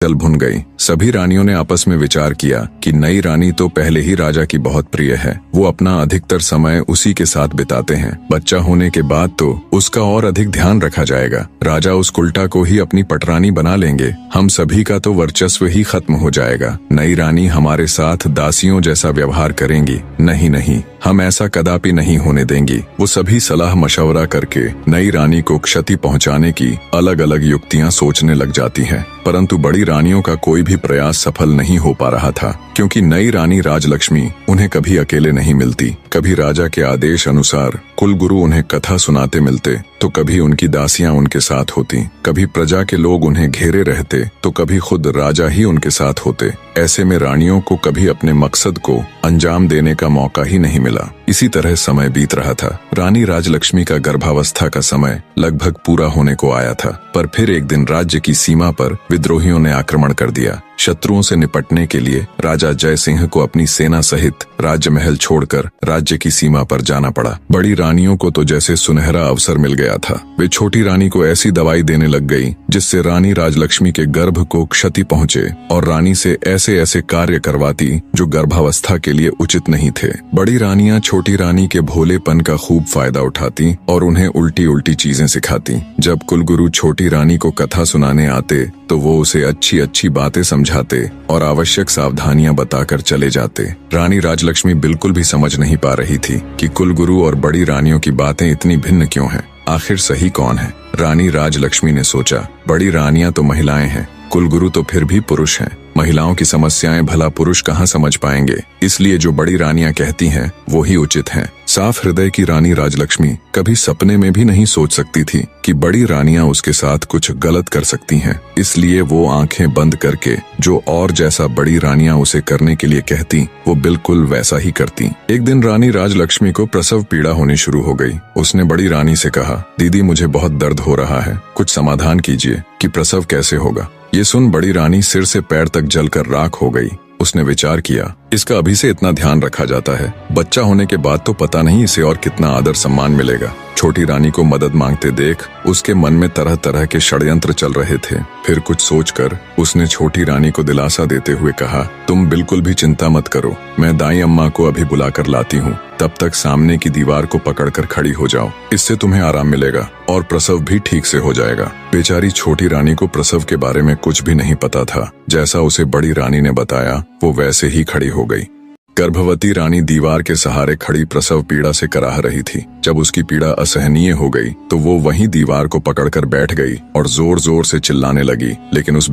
जल भुन गई। सभी रानियों ने आपस में विचार किया कि नई रानी तो पहले ही राजा की बहुत प्रिय है, वो अपना अधिकतर समय उसी के साथ बिताते हैं। बच्चा होने के बाद तो उसका और अधिक ध्यान रखा जाएगा। राजा उस कुल्टा को ही अपनी पटरानी बना लेंगे, हम सभी का तो वर्चस्व ही खत्म हो जाएगा। नई रानी हमारे साथ दासियों जैसा व्यवहार करेंगी। नहीं नहीं, हम ऐसा कदापि नहीं होने देंगी। वो सभी सलाह मशवरा करके नई रानी को क्षति पहुंचाने की अलग अलग युक्तियां सोचने लग जाती हैं। परंतु बड़ी रानियों का कोई भी प्रयास सफल नहीं हो पा रहा था, क्योंकि नई रानी राजलक्ष्मी उन्हें कभी अकेले नहीं मिलती। कभी राजा के आदेश अनुसार कुलगुरु उन्हें कथा सुनाते मिलते, तो कभी उनकी दासियां उनके साथ होती। कभी प्रजा के लोग उन्हें घेरे रहते, तो कभी खुद राजा ही उनके साथ होते। ऐसे में रानियों को कभी अपने मकसद को अंजाम देने का मौका ही नहीं मिला। इसी तरह समय बीत रहा था। रानी राजलक्ष्मी का गर्भावस्था का समय लगभग पूरा होने को आया था, पर फिर एक दिन राज्य की सीमा पर विद्रोहियों ने आक्रमण कर दिया। शत्रुओं से निपटने के लिए राजा जय सिंह को अपनी सेना सहित राजमहल छोड़कर राज्य की सीमा पर जाना पड़ा। बड़ी रानियों को तो जैसे सुनहरा अवसर मिल गया था। वे छोटी रानी को ऐसी दवाई देने लग गई जिससे रानी राजलक्ष्मी के गर्भ को क्षति पहुंचे, और रानी से ऐसे ऐसे कार्य करवाती जो गर्भावस्था के लिए उचित नहीं थे। बड़ी रानियां छोटी रानी के भोलेपन का खूब फायदा उठाती और उन्हें उल्टी उल्टी चीजें सिखाती। जब कुलगुरु छोटी रानी को कथा सुनाने आते तो वो उसे अच्छी अच्छी बातें समझाते और आवश्यक सावधानियां बताकर चले जाते। रानी राजलक्ष्मी बिल्कुल भी समझ नहीं पा रही थी कि कुलगुरु और बड़ी रानियों की बातें इतनी भिन्न क्यों हैं। आखिर सही कौन है? रानी राजलक्ष्मी ने सोचा, बड़ी रानियां तो महिलाएं हैं, कुलगुरु तो फिर भी पुरुष हैं। महिलाओं की समस्याएं भला पुरुष कहाँ समझ पाएंगे, इसलिए जो बड़ी रानियां कहती हैं वो ही उचित हैं। साफ हृदय की रानी राजलक्ष्मी कभी सपने में भी नहीं सोच सकती थी कि बड़ी रानियां उसके साथ कुछ गलत कर सकती हैं। इसलिए वो आंखें बंद करके जो और जैसा बड़ी रानियां उसे करने के लिए कहती वो बिल्कुल वैसा ही करती। एक दिन रानी राजलक्ष्मी को प्रसव पीड़ा होनी शुरू हो गई। उसने बड़ी रानी से कहा, दीदी मुझे बहुत दर्द हो रहा है, कुछ समाधान कीजिए कि प्रसव कैसे होगा। ये सुन बड़ी रानी सिर से पैर तक जलकर राख हो गई। उसने विचार किया, इसका अभी से इतना ध्यान रखा जाता है, बच्चा होने के बाद तो पता नहीं इसे और कितना आदर सम्मान मिलेगा। छोटी रानी को मदद मांगते देख उसके मन में तरह तरह के षड्यंत्र चल रहे थे। फिर कुछ सोचकर उसने छोटी रानी को दिलासा देते हुए कहा, तुम बिल्कुल भी चिंता मत करो, मैं दाई अम्मा को अभी बुलाकर लाती हूँ। तब तक सामने की दीवार को पकड़कर खड़ी हो जाओ, इससे तुम्हें आराम मिलेगा और प्रसव भी ठीक से हो जाएगा। बेचारी छोटी रानी को प्रसव के बारे में कुछ भी नहीं पता था। जैसा उसे बड़ी रानी ने बताया वो वैसे ही खड़ी हो गई। गर्भवती रानी दीवार के सहारे खड़ी प्रसव पीड़ा से कराह रही थी। जब उसकी पीड़ा असहनीय हो गई तो वो वहीं दीवार को पकड़कर बैठ गई और जोर जोर से चिल्लाने लगी, लेकिन उस